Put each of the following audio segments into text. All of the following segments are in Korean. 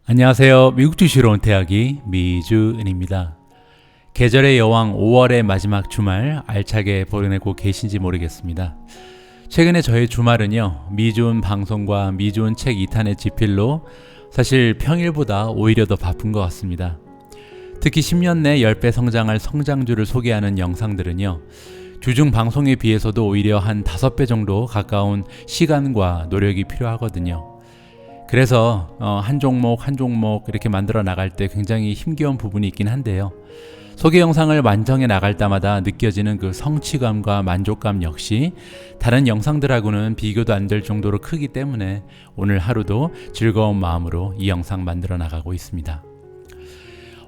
안녕하세요. 미국 주식으로 온 대학이 미주은입니다. 계절의 여왕 5월의 마지막 주말 알차게 보내고 계신지 모르겠습니다. 최근에 저의 주말은요, 미주은 방송과 미주은 책 2탄의 집필로 사실 평일보다 오히려 더 바쁜 것 같습니다. 특히 10년 내 10배 성장할 성장주를 소개하는 영상들은요, 주중 방송에 비해서도 오히려 한 5배 정도 가까운 시간과 노력이 필요하거든요. 그래서 한 종목 이렇게 만들어 나갈 때 굉장히 힘겨운 부분이 있긴 한데요. 소개 영상을 완성해 나갈 때마다 느껴지는 그 성취감과 만족감 역시 다른 영상들하고는 비교도 안 될 정도로 크기 때문에 오늘 하루도 즐거운 마음으로 이 영상 만들어 나가고 있습니다.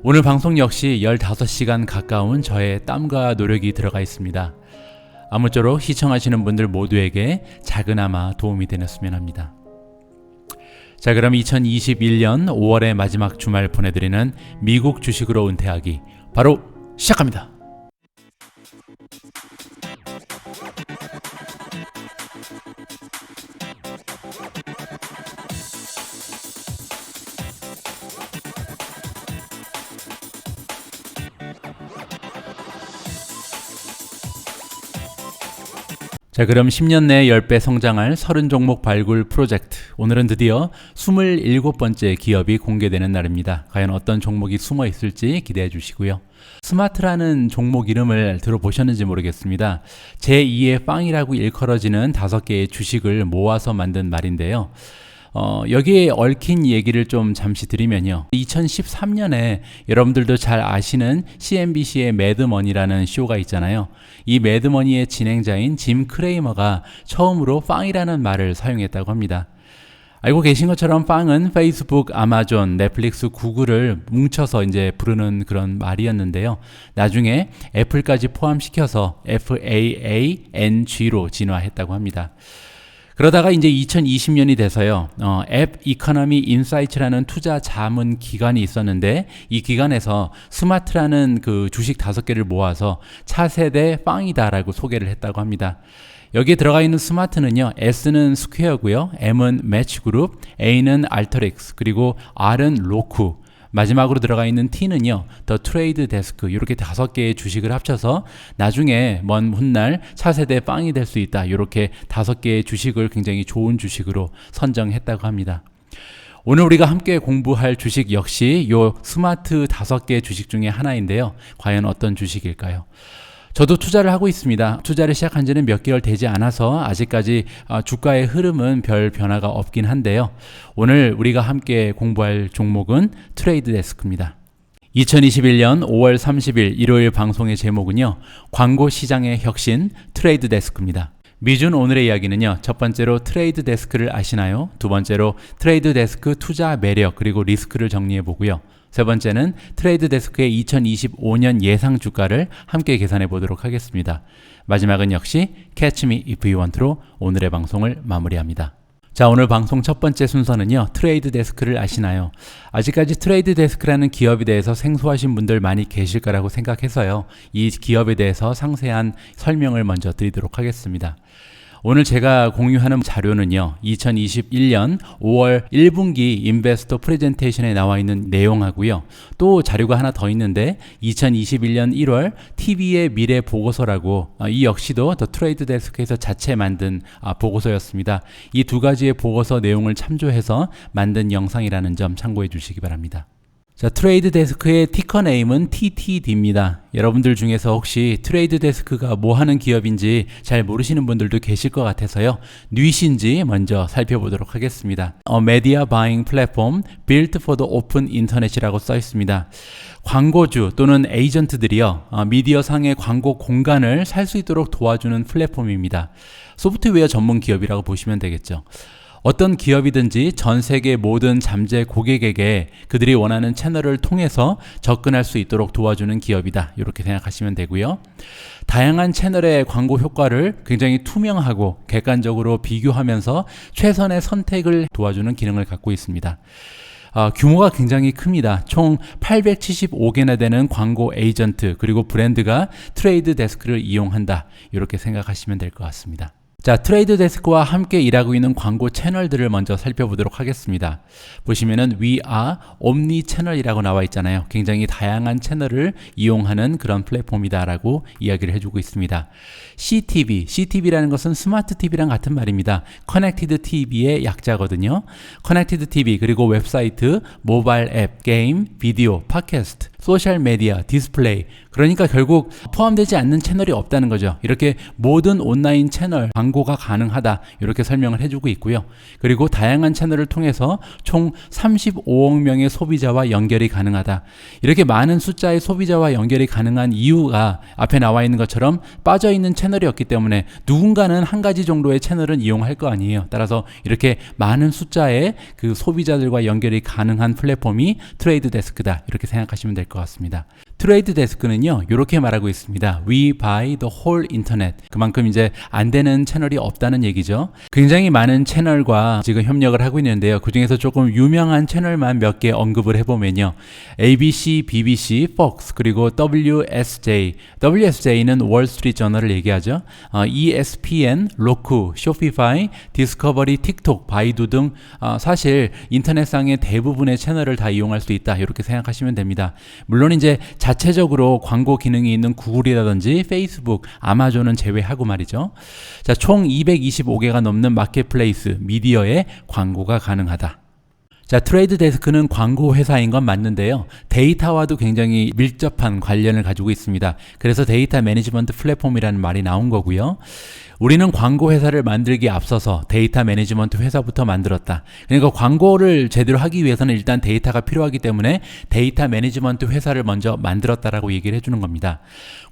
오늘 방송 역시 15시간 가까운 저의 땀과 노력이 들어가 있습니다. 아무쪼록 시청하시는 분들 모두에게 작은아마 도움이 되었으면 합니다. 자, 그럼 2021년 5월의 마지막 주말 보내드리는 미국 주식으로 은퇴하기 바로 시작합니다. 자, 그럼 10년 내에 10배 성장할 30종목 발굴 프로젝트. 오늘은 드디어 27번째 기업이 공개되는 날입니다. 과연 어떤 종목이 숨어 있을지 기대해 주시고요. 스마트라는 종목 이름을 들어보셨는지 모르겠습니다. 제2의 빵이라고 일컬어지는 5개의 주식을 모아서 만든 말인데요. 여기에 얽힌 얘기를 좀 잠시 드리면요. 2013년에 여러분들도 잘 아시는 CNBC의 매드머니라는 쇼가 있잖아요. 이 매드머니의 진행자인 짐 크레이머가 처음으로 빵이라는 말을 사용했다고 합니다. 알고 계신 것처럼 빵은 페이스북, 아마존, 넷플릭스, 구글을 뭉쳐서 이제 부르는 그런 말이었는데요. 나중에 애플까지 포함시켜서 FAANG로 진화했다고 합니다. 그러다가 이제 2020년이 돼서요, 앱 이코노미 인사이트라는 투자 자문 기관이 있었는데 이 기관에서 스마트라는 그 주식 5개를 모아서 차세대 빵이다라고 소개를 했다고 합니다. 여기에 들어가 있는 스마트는요, S는 스퀘어고요, M은 매치그룹, A는 알터릭스, 그리고 R은 로쿠, 마지막으로 들어가 있는 T는요, 더 트레이드 데스크, 이렇게 5개의 주식을 합쳐서 나중에 먼 훗날 차세대 빵이 될 수 있다, 이렇게 5개의 주식을 굉장히 좋은 주식으로 선정했다고 합니다. 오늘 우리가 함께 공부할 주식 역시 요 스마트 5개 주식 중에 하나인데요. 과연 어떤 주식일까요? 저도 투자를 하고 있습니다. 투자를 시작한 지는 몇 개월 되지 않아서 아직까지 주가의 흐름은 별 변화가 없긴 한데요. 오늘 우리가 함께 공부할 종목은 트레이드 데스크입니다. 2021년 5월 30일 일요일 방송의 제목은요, 광고 시장의 혁신 트레이드 데스크입니다. 미준 오늘의 이야기는요, 첫 번째로 트레이드 데스크를 아시나요? 두 번째로 트레이드 데스크 투자 매력 그리고 리스크를 정리해 보고요. 세 번째는 트레이드 데스크의 2025년 예상 주가를 함께 계산해 보도록 하겠습니다. 마지막은 역시 Catch Me If You Want로 오늘의 방송을 마무리합니다. 자, 오늘 방송 첫 번째 순서는요, 트레이드 데스크를 아시나요? 아직까지 트레이드 데스크라는 기업에 대해서 생소하신 분들 많이 계실 거라고 생각해서요, 이 기업에 대해서 상세한 설명을 먼저 드리도록 하겠습니다. 오늘 제가 공유하는 자료는요, 2021년 5월 1분기 인베스터 프레젠테이션에 나와 있는 내용하고요. 또 자료가 하나 더 있는데 2021년 1월 TV의 미래 보고서라고, 이 역시도 더 트레이드 데스크에서 자체 만든 보고서였습니다. 이 두 가지의 보고서 내용을 참조해서 만든 영상이라는 점 참고해 주시기 바랍니다. 자, 트레이드 데스크의 티커 네임은 TTD입니다. 여러분들 중에서 혹시 트레이드 데스크가 뭐 하는 기업인지 잘 모르시는 분들도 계실 것 같아서요, 뉘신지 먼저 살펴보도록 하겠습니다. Media Buying Platform Built for the Open Internet이라고 써 있습니다. 광고주 또는 에이전트들이요, 미디어상의 광고 공간을 살 수 있도록 도와주는 플랫폼입니다. 소프트웨어 전문 기업이라고 보시면 되겠죠. 어떤 기업이든지 전 세계 모든 잠재 고객에게 그들이 원하는 채널을 통해서 접근할 수 있도록 도와주는 기업이다, 이렇게 생각하시면 되고요. 다양한 채널의 광고 효과를 굉장히 투명하고 객관적으로 비교하면서 최선의 선택을 도와주는 기능을 갖고 있습니다. 규모가 굉장히 큽니다. 총 875개나 되는 광고 에이전트 그리고 브랜드가 트레이드 데스크를 이용한다, 이렇게 생각하시면 될 것 같습니다. 자, 트레이드 데스크와 함께 일하고 있는 광고 채널들을 먼저 살펴보도록 하겠습니다. 보시면은 We are Omni 채널이라고 나와 있잖아요. 굉장히 다양한 채널을 이용하는 그런 플랫폼이다라고 이야기를 해주고 있습니다. CTV라는 것은 스마트 TV랑 같은 말입니다. Connected TV의 약자거든요. Connected TV 그리고 웹사이트, 모바일 앱, 게임, 비디오, 팟캐스트, 소셜 미디어, 디스플레이. 그러니까 결국 포함되지 않는 채널이 없다는 거죠. 이렇게 모든 온라인 채널 광고가 가능하다 이렇게 설명을 해주고 있고요. 그리고 다양한 채널을 통해서 총 35억 명의 소비자와 연결이 가능하다. 이렇게 많은 숫자의 소비자와 연결이 가능한 이유가 앞에 나와 있는 것처럼 빠져있는 채널이 없기 때문에 누군가는 한 가지 정도의 채널은 이용할 거 아니에요. 따라서 이렇게 많은 숫자의 그 소비자들과 연결이 가능한 플랫폼이 트레이드 데스크다 이렇게 생각하시면 될 것 같습니다. 트레이드 데스크는요, 이렇게 말하고 있습니다. We buy the whole internet. 그만큼 이제 안 되는 채널이 없다는 얘기죠. 굉장히 많은 채널과 지금 협력을 하고 있는데요. 그 중에서 조금 유명한 채널만 몇 개 언급을 해보면요. ABC, BBC, Fox, 그리고 WSJ. WSJ는 월스트리트 저널을 얘기하죠. ESPN, 로쿠, 쇼피파이, 디스커버리, 틱톡, 바이두 등 사실 인터넷상의 대부분의 채널을 다 이용할 수 있다. 이렇게 생각하시면 됩니다. 물론 이제 자체적으로 광고 기능이 있는 구글이라든지 페이스북, 아마존은 제외하고 말이죠. 자, 총 225개가 넘는 마켓플레이스, 미디어에 광고가 가능하다. 자, 트레이드 데스크는 광고 회사인 건 맞는데요. 데이터와도 굉장히 밀접한 관련을 가지고 있습니다. 그래서 데이터 매니지먼트 플랫폼이라는 말이 나온 거고요. 우리는 광고 회사를 만들기에 앞서서 데이터 매니지먼트 회사부터 만들었다. 그러니까 광고를 제대로 하기 위해서는 일단 데이터가 필요하기 때문에 데이터 매니지먼트 회사를 먼저 만들었다라고 얘기를 해주는 겁니다.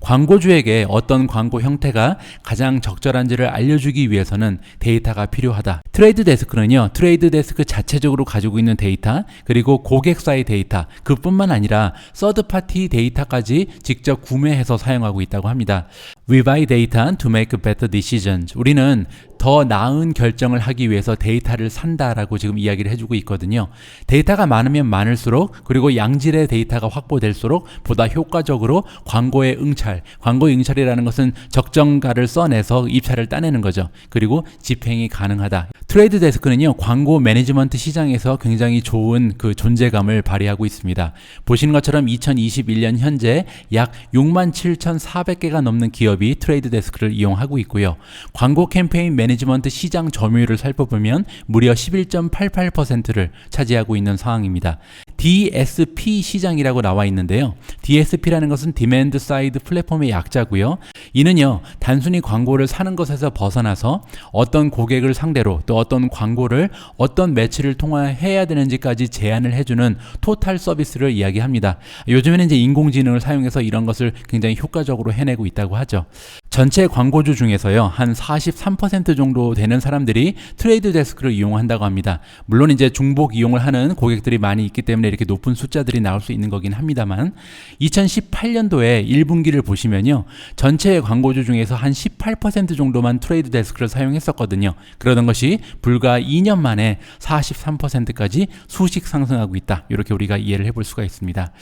광고주에게 어떤 광고 형태가 가장 적절한지를 알려주기 위해서는 데이터가 필요하다. 트레이드 데스크는요, 트레이드 데스크 자체적으로 가지고 있는 데이터, 그리고 고객사의 데이터, 그뿐만 아니라 서드파티 데이터까지 직접 구매해서 사용하고 있다고 합니다. We buy data to make better decisions. 우리는 더 나은 결정을 하기 위해서 데이터를 산다라고 지금 이야기를 해주고 있거든요. 데이터가 많으면 많을수록, 그리고 양질의 데이터가 확보될수록 보다 효과적으로 광고의 응찰이라는 것은 적정가를 써내서 입찰을 따내는 거죠. 그리고 집행이 가능하다. 트레이드 데스크는요, 광고 매니지먼트 시장에서 굉장히 좋은 그 존재감을 발휘하고 있습니다. 보시는 것처럼 2021년 현재 약 67,400개가 넘는 기업이 트레이드 데스크를 이용하고 있고요. 광고 캠페인 매니지먼트 시장 점유율을 살펴보면 무려 11.88%를 차지하고 있는 상황입니다. DSP 시장이라고 나와 있는데요. DSP라는 것은 디맨드 사이드 플랫폼의 약자고요. 이는요, 단순히 광고를 사는 것에서 벗어나서 어떤 고객을 상대로 또 어떤 광고를 어떤 매체를 통해야 되는지까지 제안을 해주는 토탈 서비스를 이야기합니다. 요즘에는 이제 인공지능을 사용해서 이런 것을 굉장히 효과적으로 해내고 있다고 하죠. 전체 광고주 중에서요, 한 43% 정도 되는 사람들이 트레이드 데스크를 이용한다고 합니다. 물론 이제 중복 이용을 하는 고객들이 많이 있기 때문에 이렇게 높은 숫자들이 나올 수 있는 거긴 합니다만, 2018년도에 1분기를 보시면요, 전체 광고주 중에서 한 18% 정도만 트레이드 데스크를 사용했었거든요. 그러던 것이 불과 2년 만에 43%까지 수식 상승하고 있다. 이렇게 우리가 이해를 해볼 수가 있습니다.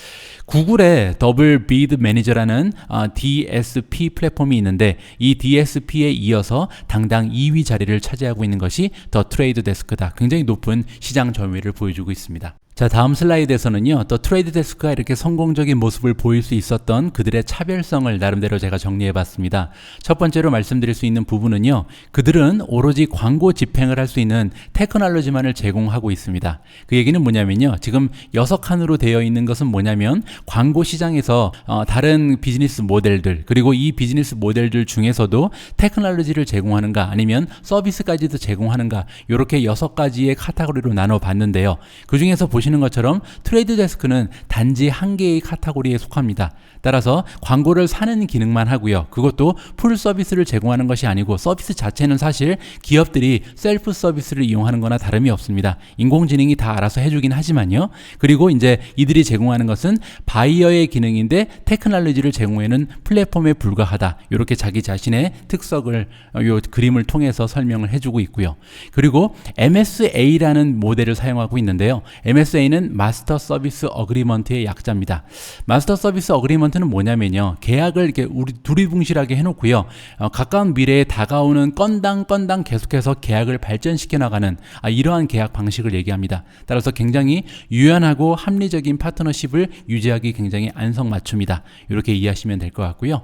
구글의 더블 비드 매니저라는 DSP 플랫폼이 있는데, 이 DSP에 이어서 당당 2위 자리를 차지하고 있는 것이 더 트레이드 데스크다. 굉장히 높은 시장 점유율을 보여주고 있습니다. 자, 다음 슬라이드에서는요, 또 트레이드 데스크가 이렇게 성공적인 모습을 보일 수 있었던 그들의 차별성을 나름대로 제가 정리해 봤습니다. 첫 번째로 말씀드릴 수 있는 부분은요, 그들은 오로지 광고 집행을 할 수 있는 테크놀로지만을 제공하고 있습니다. 그 얘기는 뭐냐면요, 지금 6칸으로 되어 있는 것은 뭐냐면 광고 시장에서 다른 비즈니스 모델들, 그리고 이 비즈니스 모델들 중에서도 테크놀로지를 제공하는가 아니면 서비스까지도 제공하는가, 이렇게 6가지의 카테고리로 나눠 봤는데요. 그 중에서 보시는 것처럼 트레이드 데스크는 단지 한 개의 카테고리에 속합니다. 따라서 광고를 사는 기능만 하고요. 그것도 풀 서비스를 제공하는 것이 아니고, 서비스 자체는 사실 기업들이 셀프 서비스를 이용하는 거나 다름이 없습니다. 인공지능이 다 알아서 해주긴 하지만요. 그리고 이제 이들이 제공하는 것은 바이어의 기능인데 테크놀로지를 제공하는 플랫폼에 불과하다. 이렇게 자기 자신의 특성을 요 그림을 통해서 설명을 해주고 있고요. 그리고 MSA라는 모델을 사용하고 있는데요. MSA MSA는 마스터 서비스 어그리먼트의 약자입니다. 마스터 서비스 어그리먼트는 뭐냐면요, 계약을 이렇게 우리 두리뭉실하게 해놓고요, 가까운 미래에 다가오는 건당 계속해서 계약을 발전시켜 나가는 이러한 계약 방식을 얘기합니다. 따라서 굉장히 유연하고 합리적인 파트너십을 유지하기 굉장히 안성맞춤이다. 이렇게 이해하시면 될 것 같고요.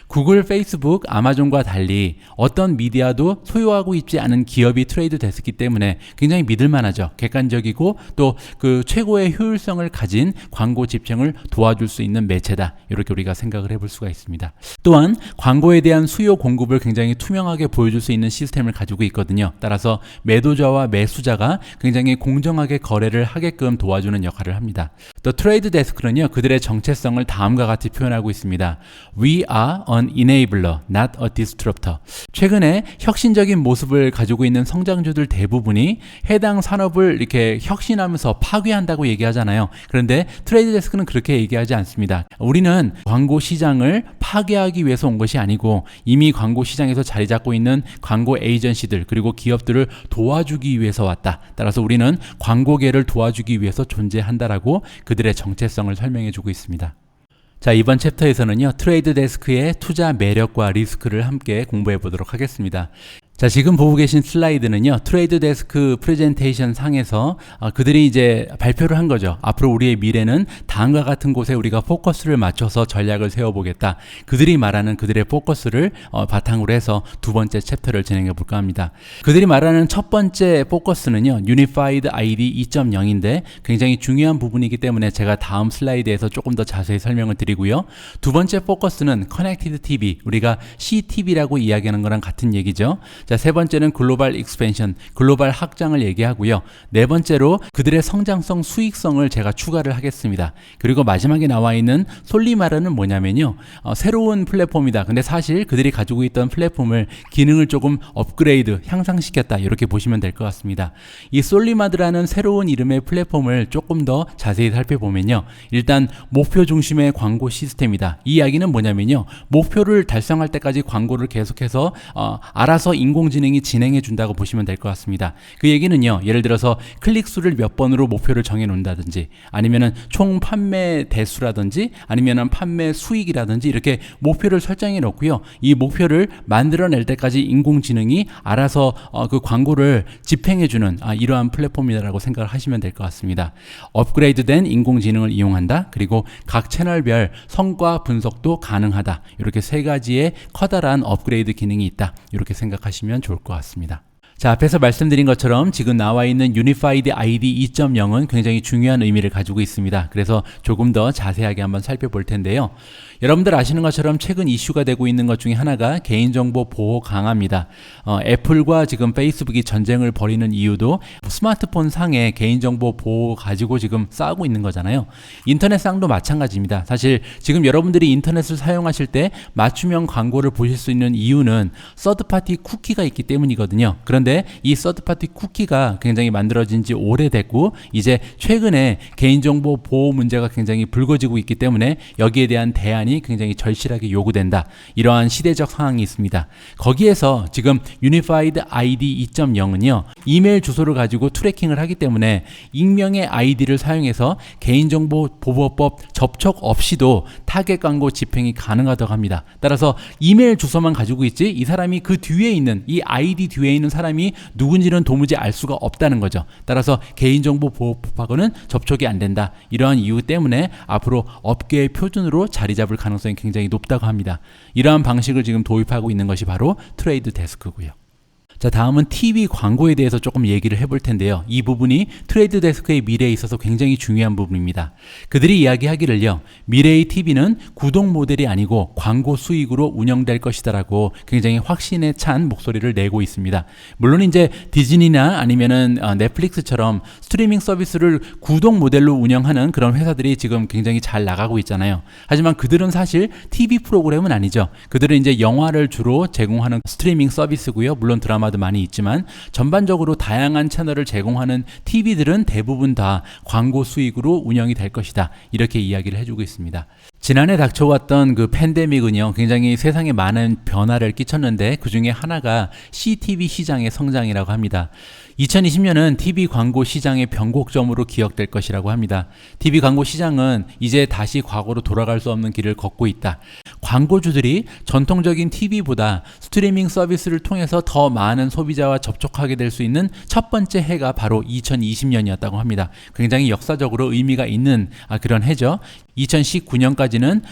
구글, 페이스북, 아마존과 달리 어떤 미디어도 소유하고 있지 않은 기업이 트레이드 데스크이기 때문에 굉장히 믿을만하죠. 객관적이고 또 그 최고의 효율성을 가진 광고 집행을 도와줄 수 있는 매체다. 이렇게 우리가 생각을 해볼 수가 있습니다. 또한 광고에 대한 수요 공급을 굉장히 투명하게 보여줄 수 있는 시스템을 가지고 있거든요. 따라서 매도자와 매수자가 굉장히 공정하게 거래를 하게끔 도와주는 역할을 합니다. 또 트레이드 데스크는요, 그들의 정체성을 다음과 같이 표현하고 있습니다. We are an enabler, not a disruptor. 최근에 혁신적인 모습을 가지고 있는 성장주들 대부분이 해당 산업을 이렇게 혁신하면서 파괴한다고 얘기하잖아요. 그런데 트레이드 데스크는 그렇게 얘기하지 않습니다. 우리는 광고 시장을 파괴하기 위해서 온 것이 아니고 이미 광고 시장에서 자리 잡고 있는 광고 에이전시들 그리고 기업들을 도와주기 위해서 왔다. 따라서 우리는 광고계를 도와주기 위해서 존재한다라고 그들의 정체성을 설명해 주고 있습니다. 자, 이번 챕터에서는요, 트레이드 데스크의 투자 매력과 리스크를 함께 공부해 보도록 하겠습니다. 자, 지금 보고 계신 슬라이드는요, 트레이드 데스크 프레젠테이션 상에서 그들이 이제 발표를 한 거죠. 앞으로 우리의 미래는 다음과 같은 곳에 우리가 포커스를 맞춰서 전략을 세워보겠다. 그들이 말하는 그들의 포커스를 바탕으로 해서 두 번째 챕터를 진행해 볼까 합니다. 그들이 말하는 첫 번째 포커스는요, Unified ID 2.0인데 굉장히 중요한 부분이기 때문에 제가 다음 슬라이드에서 조금 더 자세히 설명을 드리고요. 두 번째 포커스는 Connected TV, 우리가 CTV라고 이야기하는 거랑 같은 얘기죠. 자, 세 번째는 글로벌 익스펜션, 글로벌 확장을 얘기하고요. 네 번째로 그들의 성장성, 수익성을 제가 추가를 하겠습니다. 그리고 마지막에 나와 있는 솔리마르는 뭐냐면요, 새로운 플랫폼이다. 근데 사실 그들이 가지고 있던 플랫폼을 기능을 조금 업그레이드, 향상시켰다. 이렇게 보시면 될 것 같습니다. 이 솔리마드라는 새로운 이름의 플랫폼을 조금 더 자세히 살펴보면요, 일단 목표 중심의 광고 시스템이다. 이 이야기는 뭐냐면요, 목표를 달성할 때까지 광고를 계속해서 알아서 인공지능이 진행해 준다고 보시면 될 것 같습니다. 그 얘기는요, 예를 들어서 클릭수를 몇 번으로 목표를 정해 놓는다든지 아니면은 총 판매 대수라든지 아니면은 판매 수익이라든지 이렇게 목표를 설정해 놓고요, 이 목표를 만들어낼 때까지 인공지능이 알아서 그 광고를 집행해 주는 이러한 플랫폼이라고 생각을 하시면 될 것 같습니다. 업그레이드된 인공지능을 이용한다. 그리고 각 채널별 성과 분석도 가능하다. 이렇게 세 가지의 커다란 업그레이드 기능이 있다. 이렇게 생각하시면 좋을 것 같습니다. 자, 앞에서 말씀드린 것처럼 지금 나와 있는 Unified ID 2.0은 굉장히 중요한 의미를 가지고 있습니다. 그래서 조금 더 자세하게 한번 살펴볼 텐데요. 여러분들 아시는 것처럼 최근 이슈가 되고 있는 것 중에 하나가 개인정보 보호 강화입니다. 애플과 지금 페이스북이 전쟁을 벌이는 이유도 스마트폰 상의 개인정보 보호 가지고 지금 싸우고 있는 거잖아요. 인터넷상도 마찬가지입니다. 사실 지금 여러분들이 인터넷을 사용하실 때 맞춤형 광고를 보실 수 있는 이유는 서드파티 쿠키가 있기 때문이거든요. 그런데 이 서드파티 쿠키가 굉장히 만들어진 지 오래됐고 이제 최근에 개인정보 보호 문제가 굉장히 불거지고 있기 때문에 여기에 대한 대안이 굉장히 절실하게 요구된다. 이러한 시대적 상황이 있습니다. 거기에서 지금 Unified ID 2.0은요, 이메일 주소를 가지고 트래킹을 하기 때문에 익명의 아이디를 사용해서 개인정보 보호법 접촉 없이도 타겟 광고 집행이 가능하다고 합니다. 따라서 이메일 주소만 가지고 있지 이 사람이 그 뒤에 있는 이 아이디 뒤에 있는 사람이 누군지는 도무지 알 수가 없다는 거죠. 따라서 개인정보 보호법하고는 접촉이 안 된다. 이러한 이유 때문에 앞으로 업계의 표준으로 자리 잡을 가능성이 굉장히 높다고 합니다. 이러한 방식을 지금 도입하고 있는 것이 바로 트레이드 데스크고요. 자, 다음은 TV 광고에 대해서 조금 얘기를 해볼 텐데요. 이 부분이 트레이드 데스크의 미래에 있어서 굉장히 중요한 부분입니다. 그들이 이야기하기를요, 미래의 TV는 구독 모델이 아니고 광고 수익으로 운영될 것이다라고 굉장히 확신에 찬 목소리를 내고 있습니다. 물론 이제 디즈니나 아니면은 넷플릭스처럼 스트리밍 서비스를 구독 모델로 운영하는 그런 회사들이 지금 굉장히 잘 나가고 있잖아요. 하지만 그들은 사실 TV 프로그램은 아니죠. 그들은 이제 영화를 주로 제공하는 스트리밍 서비스고요. 물론 드라마 많이 있지만 전반적으로 다양한 채널을 제공하는 TV들은 대부분 다 광고 수익으로 운영이 될 것이다. 이렇게 이야기를 해주고 있습니다. 지난해 닥쳐왔던 그 팬데믹은요, 굉장히 세상에 많은 변화를 끼쳤는데 그 중에 하나가 CTV 시장의 성장이라고 합니다. 2020년은 TV 광고 시장의 변곡점으로 기억될 것이라고 합니다. TV 광고 시장은 이제 다시 과거로 돌아갈 수 없는 길을 걷고 있다. 광고주들이 전통적인 TV보다 스트리밍 서비스를 통해서 더 많은 소비자와 접촉하게 될 수 있는 첫 번째 해가 바로 2020년이었다고 합니다. 굉장히 역사적으로 의미가 있는 그런 해죠. 2019년까지는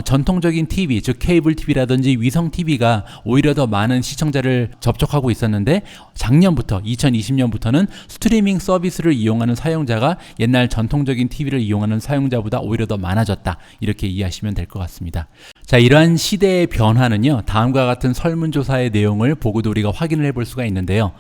전통적인 TV, 즉 케이블 TV라든지 위성 TV가 오히려 더 많은 시청자를 접촉하고 있었는데 작년부터 2020년부터는 스트리밍 서비스를 이용하는 사용자가 옛날 전통적인 TV를 이용하는 사용자보다 오히려 더 많아졌다. 이렇게 이해하시면 될 것 같습니다. 자, 이러한 시대의 변화는요, 다음과 같은 설문조사의 내용을 보고도 우리가 확인을 해볼 수가 있는데요.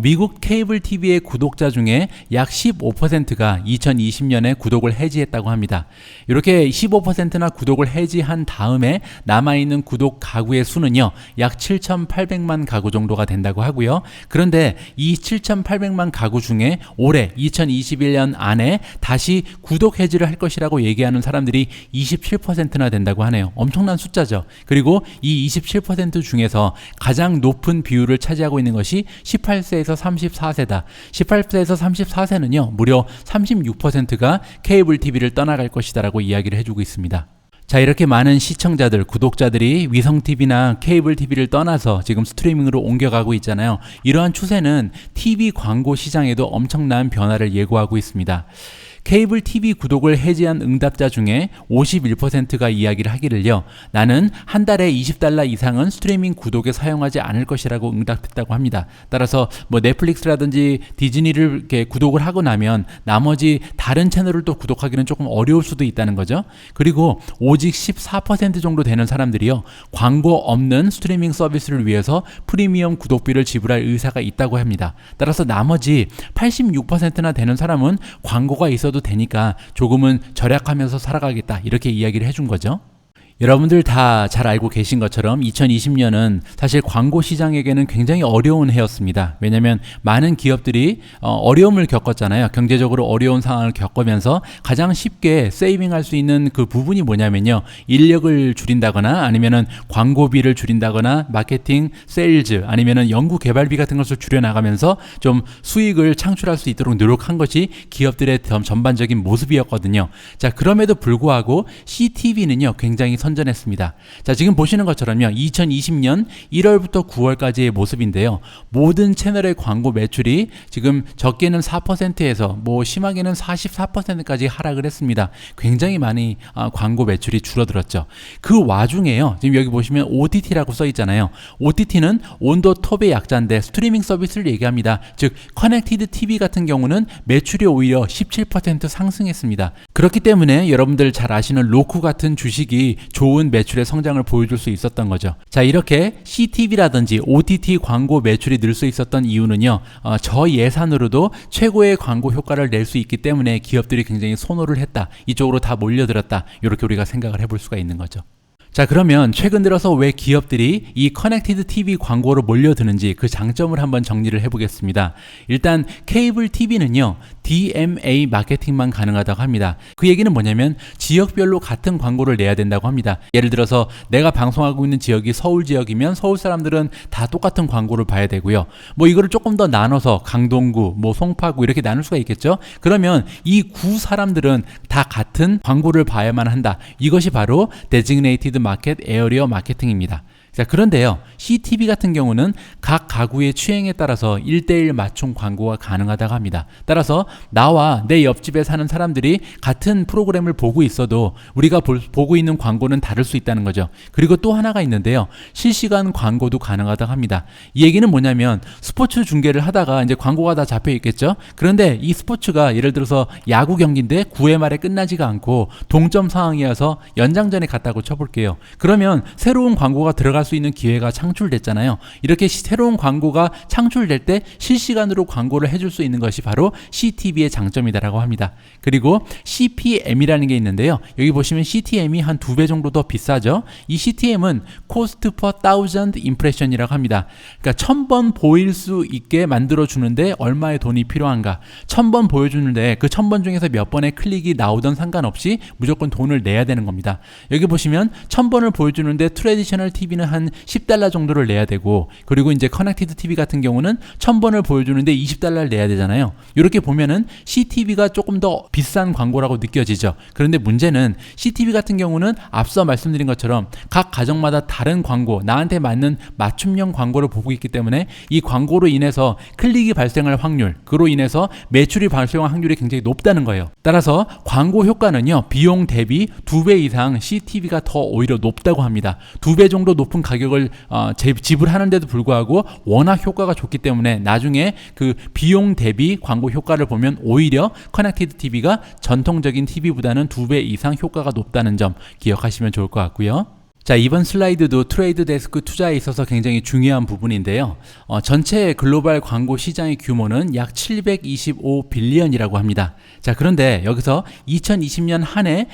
미국 케이블 TV의 구독자 중에 약 15%가 2020년에 구독을 해지했다고 합니다. 이렇게 15%나 구독을 해지한 다음에 남아있는 구독 가구의 수는요, 약 7,800만 가구 정도가 된다고 하고요. 그런데 이 7,800만 가구 중에 올해 2021년 안에 다시 구독 해지를 할 것이라고 얘기하는 사람들이 27%나 된다고 하네요. 엄청난 숫자죠. 그리고 이 27% 중에서 가장 높은 비율을 차지하고 있는 것이 18세에서 34세다. 18세에서 34세는요, 무려 36%가 케이블 TV를 떠나갈 것이다 라고 이야기를 해주고 있습니다. 자, 이렇게 많은 시청자들, 구독자들이 위성 TV나 케이블 TV를 떠나서 지금 스트리밍으로 옮겨가고 있잖아요. 이러한 추세는 TV 광고 시장에도 엄청난 변화를 예고하고 있습니다. 케이블 TV 구독을 해지한 응답자 중에 51%가 이야기를 하기를요, 나는 한 달에 $20 이상은 스트리밍 구독에 사용하지 않을 것이라고 응답했다고 합니다. 따라서 뭐 넷플릭스라든지 디즈니를 이렇게 구독을 하고 나면 나머지 다른 채널을 또 구독하기는 조금 어려울 수도 있다는 거죠. 그리고 오직 14% 정도 되는 사람들이요, 광고 없는 스트리밍 서비스를 위해서 프리미엄 구독비를 지불할 의사가 있다고 합니다. 따라서 나머지 86%나 되는 사람은 광고가 있어도 되니까 조금은 절약하면서 살아가겠다, 이렇게 이야기를 해준 거죠. 여러분들 다 잘 알고 계신 것처럼 2020년은 사실 광고 시장에게는 굉장히 어려운 해였습니다. 왜냐하면 많은 기업들이 어려움을 겪었잖아요. 경제적으로 어려운 상황을 겪으면서 가장 쉽게 세이빙할 수 있는 그 부분이 뭐냐면요, 인력을 줄인다거나 아니면은 광고비를 줄인다거나 마케팅, 세일즈 아니면은 연구 개발비 같은 것을 줄여나가면서 좀 수익을 창출할 수 있도록 노력한 것이 기업들의 전반적인 모습이었거든요. 자, 그럼에도 불구하고 CTV는요, 굉장히 선전했습니다. 자, 지금 보시는 것처럼요, 2020년 1월부터 9월까지의 모습인데요. 모든 채널의 광고 매출이 지금 적게는 4%에서 뭐 심하게는 44%까지 하락을 했습니다. 굉장히 많이 광고 매출이 줄어들었죠. 그 와중에요, 지금 여기 보시면 OTT라고 써 있잖아요. OTT는 온더 톱의 약자인데 스트리밍 서비스를 얘기합니다. 즉 커넥티드 TV 같은 경우는 매출이 오히려 17% 상승했습니다. 그렇기 때문에 여러분들 잘 아시는 로쿠 같은 주식이 좋은 매출의 성장을 보여줄 수 있었던 거죠. 자, 이렇게 CTV라든지 OTT 광고 매출이 늘 수 있었던 이유는요, 저예산으로도 최고의 광고 효과를 낼 수 있기 때문에 기업들이 굉장히 선호를 했다, 이쪽으로 다 몰려들었다, 이렇게 우리가 생각을 해볼 수가 있는 거죠. 자, 그러면 최근 들어서 왜 기업들이 이 커넥티드 TV 광고로 몰려드는지 그 장점을 한번 정리를 해보겠습니다. 일단 케이블 TV는요, DMA 마케팅만 가능하다고 합니다. 그 얘기는 뭐냐면 지역별로 같은 광고를 내야 된다고 합니다. 예를 들어서 내가 방송하고 있는 지역이 서울 지역이면 서울 사람들은 다 똑같은 광고를 봐야 되고요. 뭐 이거를 조금 더 나눠서 강동구, 뭐 송파구 이렇게 나눌 수가 있겠죠. 그러면 이 구 사람들은 다 같은 광고를 봐야만 한다. 이것이 바로 Designated 마켓 에어리어 마케팅입니다. 자, 그런데요, CTV 같은 경우는 각 가구의 취향에 따라서 1:1 맞춤 광고가 가능하다고 합니다. 따라서 나와 내 옆집에 사는 사람들이 같은 프로그램을 보고 있어도 우리가 보고 있는 광고는 다를 수 있다는 거죠. 그리고 또 하나가 있는데요, 실시간 광고도 가능하다고 합니다. 이 얘기는 뭐냐면 스포츠 중계를 하다가 이제 광고가 다 잡혀 있겠죠. 그런데 이 스포츠가 예를 들어서 야구 경기인데 9회 말에 끝나지가 않고 동점 상황이어서 연장전에 갔다고 쳐볼게요. 그러면 새로운 광고가 들어갈 들어갈 수 있는 기회가 창출됐잖아요. 이렇게 새로운 광고가 창출될 때 실시간으로 광고를 해줄 수 있는 것이 바로 CTV의 장점이다라고 합니다. 그리고 CPM이라는 게 있는데요. 여기 보시면 CTM이 한 2배 정도 더 비싸죠. 이 CTM은 Cost per Thousand Impression이라고 합니다. 그러니까 1000번 보일 수 있게 만들어 주는데 얼마의 돈이 필요한가. 1000번 보여주는데 그 1000번 중에서 몇 번의 클릭이 나오던 상관없이 무조건 돈을 내야 되는 겁니다. 여기 보시면 1000번을 보여주는데 트래디셔널 TV는 한 $10 정도를 내야 되고, 그리고 이제 커넥티드 TV 같은 경우는 1000번을 보여주는데 $20를 내야 되잖아요. 이렇게 보면은 CTV가 조금 더 비싼 광고라고 느껴지죠. 그런데 문제는 CTV 같은 경우는 앞서 말씀드린 것처럼 각 가정마다 다른 광고, 나한테 맞는 맞춤형 광고를 보고 있기 때문에 이 광고로 인해서 클릭이 발생할 확률, 그로 인해서 매출이 발생할 확률이 굉장히 높다는 거예요. 따라서 광고 효과는요, 비용 대비 2배 이상 CTV가 더 오히려 높다고 합니다. 2배 정도 높은 가격을 지불하는데도 불구하고 워낙 효과가 좋기 때문에 나중에 그 비용 대비 광고 효과를 보면 오히려 커넥티드 TV가 전통적인 TV보다는 2배 이상 효과가 높다는 점 기억하시면 좋을 것 같고요. 자, 이번 슬라이드도 트레이드 데스크 투자에 있어서 굉장히 중요한 부분인데요. 전체 글로벌 광고 시장의 규모는 약 725빌리언이라고 합니다. 자, 그런데 여기서 2020년 한 해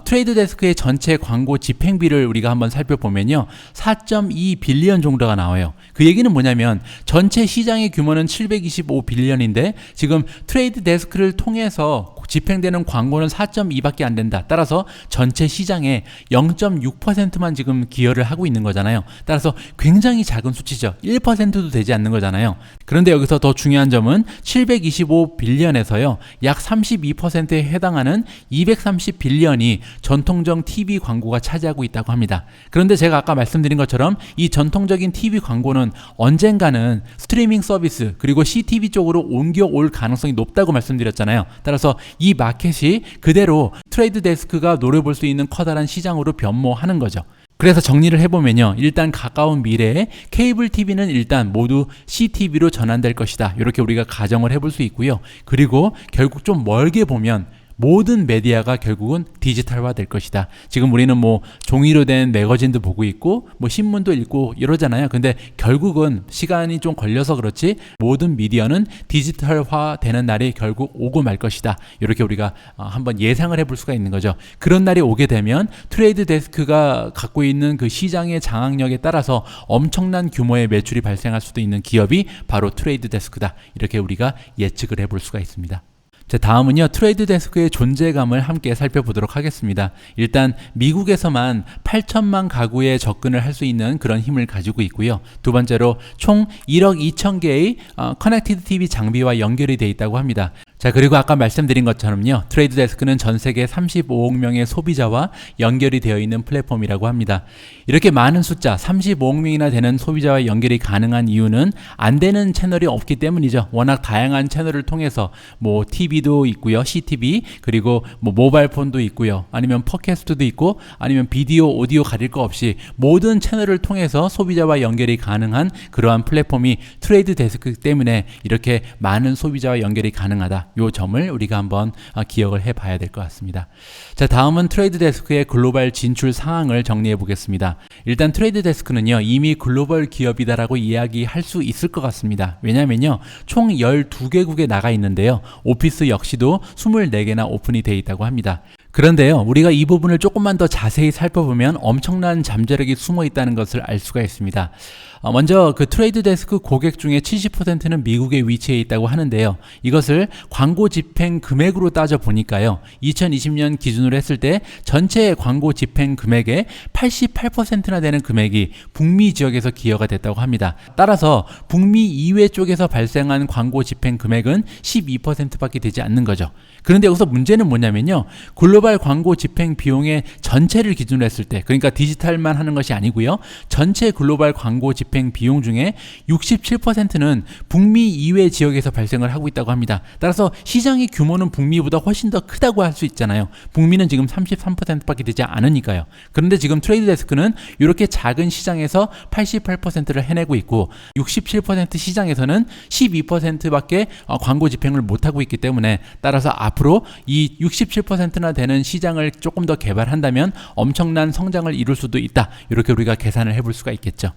트레이드 데스크의 전체 광고 집행비를 우리가 한번 살펴보면요, 4.2빌리언 정도가 나와요. 그 얘기는 뭐냐면 전체 시장의 규모는 725빌리언인데 지금 트레이드 데스크를 통해서 집행되는 광고는 4.2밖에 안 된다. 따라서 전체 시장의 0.6%만 지금 기여를 하고 있는 거잖아요. 따라서 굉장히 작은 수치죠. 1%도 되지 않는 거잖아요. 그런데 여기서 더 중요한 점은 725빌리언에서요, 약 32%에 해당하는 230빌리언이 전통적 TV 광고가 차지하고 있다고 합니다. 그런데 제가 아까 말씀드린 것처럼 이 전통적인 TV 광고는 언젠가는 스트리밍 서비스 그리고 CTV 쪽으로 옮겨올 가능성이 높다고 말씀드렸잖아요. 따라서 이 마켓이 그대로 트레이드 데스크가 노려볼 수 있는 커다란 시장으로 변모하는 거죠. 그래서 정리를 해보면요, 일단 가까운 미래에 케이블 TV는 일단 모두 CTV로 전환될 것이다. 이렇게 우리가 가정을 해볼 수 있고요. 그리고 결국 좀 멀게 보면 모든 메디아가 결국은 디지털화 될 것이다. 지금 우리는 뭐 종이로 된 매거진도 보고 있고 뭐 신문도 읽고 이러잖아요. 근데 결국은 시간이 좀 걸려서 그렇지 모든 미디어는 디지털화 되는 날이 결국 오고 말 것이다. 이렇게 우리가 한번 예상을 해볼 수가 있는 거죠. 그런 날이 오게 되면 트레이드 데스크가 갖고 있는 그 시장의 장악력에 따라서 엄청난 규모의 매출이 발생할 수도 있는 기업이 바로 트레이드 데스크다. 이렇게 우리가 예측을 해볼 수가 있습니다. 자, 다음은요, 트레이드 데스크의 존재감을 함께 살펴보도록 하겠습니다. 일단 미국에서만 8천만 가구에 접근을 할 수 있는 그런 힘을 가지고 있고요. 두 번째로 총 1억 2천 개의 커넥티드 TV 장비와 연결이 되어 있다고 합니다. 자, 그리고 아까 말씀드린 것처럼요, 트레이드 데스크는 전 세계 35억 명의 소비자와 연결이 되어 있는 플랫폼이라고 합니다. 이렇게 많은 숫자 35억 명이나 되는 소비자와 연결이 가능한 이유는 안 되는 채널이 없기 때문이죠. 워낙 다양한 채널을 통해서 뭐 TV도 있고요, CTV, 그리고 뭐 모바일 폰도 있고요, 아니면 팟캐스트도 있고, 아니면 비디오, 오디오 가릴 거 없이 모든 채널을 통해서 소비자와 연결이 가능한 그러한 플랫폼이 트레이드 데스크 때문에 이렇게 많은 소비자와 연결이 가능하다. 요 점을 우리가 한번 기억을 해봐야 될 것 같습니다. 자, 다음은 트레이드 데스크의 글로벌 진출 상황을 정리해 보겠습니다. 일단 트레이드 데스크는요, 이미 글로벌 기업이다라고 이야기할 수 있을 것 같습니다. 왜냐면요, 총 12개국에 나가 있는데요, 오피스 역시도 24개나 오픈이 되어 있다고 합니다. 그런데요, 우리가 이 부분을 조금만 더 자세히 살펴보면 엄청난 잠재력이 숨어 있다는 것을 알 수가 있습니다. 먼저 그 트레이드 데스크 고객 중에 70%는 미국에 위치해 있다고 하는데요. 이것을 광고 집행 금액으로 따져 보니까요, 2020년 기준으로 했을 때 전체 광고 집행 금액의 88%나 되는 금액이 북미 지역에서 기여가 됐다고 합니다. 따라서 북미 이외 쪽에서 발생한 광고 집행 금액은 12%밖에 되지 않는 거죠. 그런데 여기서 문제는 뭐냐면요, 글로벌 광고 집행 비용의 전체를 기준으로 했을 때, 그러니까 디지털만 하는 것이 아니고요, 전체 글로벌 광고 집행 집행 비용 중에 67%는 북미 이외 지역에서 발생을 하고 있다고 합니다. 따라서 시장의 규모는 북미보다 훨씬 더 크다고 할 수 있잖아요. 북미는 지금 33%밖에 되지 않으니까요. 그런데 지금 트레이드 데스크는 이렇게 작은 시장에서 88%를 해내고 있고 67% 시장에서는 12%밖에 광고 집행을 못하고 있기 때문에 따라서 앞으로 이 67%나 되는 시장을 조금 더 개발한다면 엄청난 성장을 이룰 수도 있다. 이렇게 우리가 계산을 해볼 수가 있겠죠.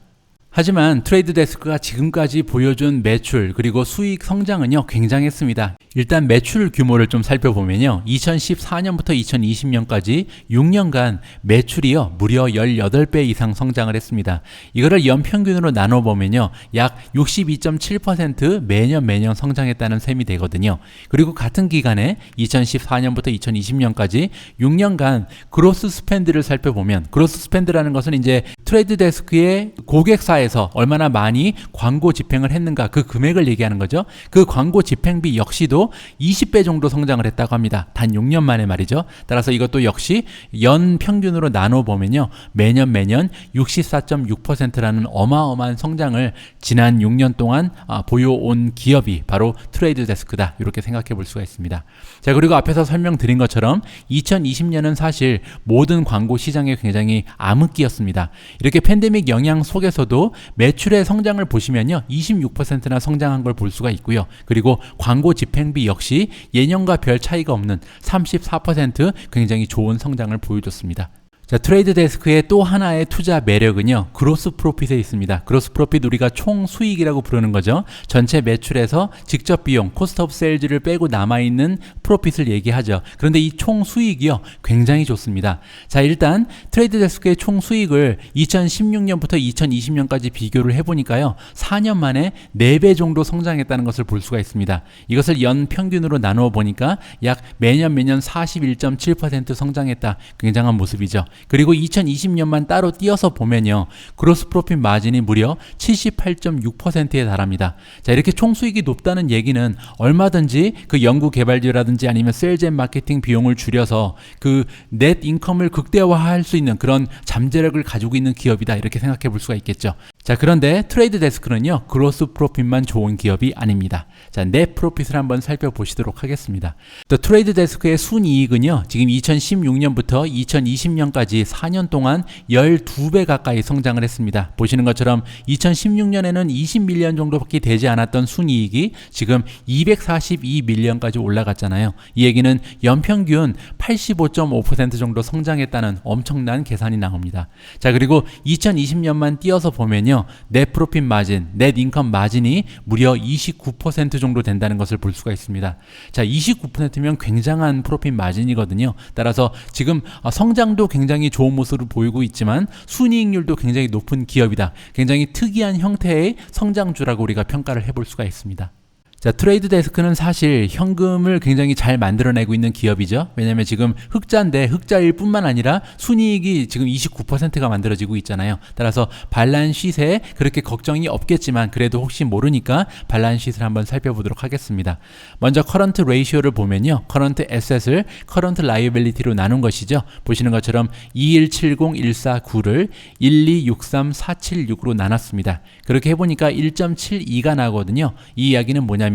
하지만 트레이드 데스크가 지금까지 보여준 매출 그리고 수익 성장은요 굉장했습니다. 일단 매출 규모를 좀 살펴보면요 2014년부터 2020년까지 6년간 매출이요 무려 18배 이상 성장을 했습니다. 이거를 연평균으로 나눠보면요 약 62.7% 매년 성장했다는 셈이 되거든요. 그리고 같은 기간에 2014년부터 2020년까지 6년간 그로스 스펜드를 살펴보면 그로스 스펜드라는 것은 이제 트레이드 데스크의 고객사에서 얼마나 많이 광고 집행을 했는가 그 금액을 얘기하는 거죠. 그 광고 집행비 역시도 20배 정도 성장을 했다고 합니다. 단 6년 만에 말이죠. 따라서 이것도 역시 연 평균으로 나눠보면요 매년 64.6%라는 어마어마한 성장을 지난 6년 동안 보여온 기업이 바로 트레이드 데스크다. 이렇게 생각해 볼 수가 있습니다. 자, 그리고 앞에서 설명드린 것처럼 2020년은 사실 모든 광고 시장에 굉장히 암흑기였습니다. 이렇게 팬데믹 영향 속에서도 매출의 성장을 보시면요 26%나 성장한 걸 볼 수가 있고요. 그리고 광고 집행비 역시 예년과 별 차이가 없는 34% 굉장히 좋은 성장을 보여줬습니다. 자, 트레이드 데스크의 또 하나의 투자 매력은요 그로스 프로핏에 있습니다. 그로스 프로핏 우리가 총 수익이라고 부르는 거죠. 전체 매출에서 직접 비용 코스트 오브 세일즈를 빼고 남아있는 프로핏을 얘기하죠. 그런데 이 총 수익이요 굉장히 좋습니다. 자, 일단 트레이드 데스크의 총 수익을 2016년부터 2020년까지 비교를 해보니까요 4년 만에 4배 정도 성장했다는 것을 볼 수가 있습니다. 이것을 연 평균으로 나누어 보니까 약 매년 41.7% 성장했다. 굉장한 모습이죠. 그리고 2020년만 따로 띄어서 보면요 그로스 프로핏 마진이 무려 78.6%에 달합니다. 자, 이렇게 총수익이 높다는 얘기는 얼마든지 그 연구개발비라든지 아니면 세일즈 앤 마케팅 비용을 줄여서 그 넷 인컴을 극대화할 수 있는 그런 잠재력을 가지고 있는 기업이다. 이렇게 생각해 볼 수가 있겠죠. 자, 그런데 트레이드 데스크는요 그로스 프로핏만 좋은 기업이 아닙니다. 자, 넷 프로핏을 한번 살펴보시도록 하겠습니다. 또 트레이드 데스크의 순이익은요 지금 2016년부터 2020년까지 4년 동안 12배 가까이 성장을 했습니다. 보시는 것처럼 2016년에는 20밀리언 정도밖에 되지 않았던 순이익이 지금 242밀리언까지 올라갔잖아요. 이 얘기는 연평균 85.5% 정도 성장했다는 엄청난 계산이 나옵니다. 자, 그리고 2020년만 띄어서 보면요 넷 프로핏 마진, 넷 인컴 마진이 무려 29% 정도 된다는 것을 볼 수가 있습니다. 자, 29%면 굉장한 프로핏 마진이거든요. 따라서 지금 성장도 굉장히 좋은 모습을 보이고 있지만 순이익률도 굉장히 높은 기업이다. 굉장히 특이한 형태의 성장주라고 우리가 평가를 해볼 수가 있습니다. 자, 트레이드 데스크는 사실 현금을 굉장히 잘 만들어내고 있는 기업이죠. 왜냐하면 지금 흑자인데 흑자일 뿐만 아니라 순이익이 지금 29%가 만들어지고 있잖아요. 따라서 발란시트에 그렇게 걱정이 없겠지만 그래도 혹시 모르니까 발란시트를 한번 살펴보도록 하겠습니다. 먼저 커런트 레이시오를 보면요. 커런트 에셋을 커런트 라이어빌리티로 나눈 것이죠. 보시는 것처럼 2170149를 1263476으로 나눴습니다. 그렇게 해보니까 1.72가 나거든요. 이 이야기는 뭐냐면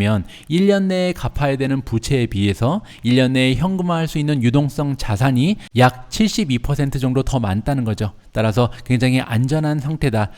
1년 내에 갚아야 되는 부채에 비해서 1년 내에 현금화할 수 있는 유동성 자산이 약 72% 정도 더 많다는 거죠. 따라서 굉장히 안전한 상태다.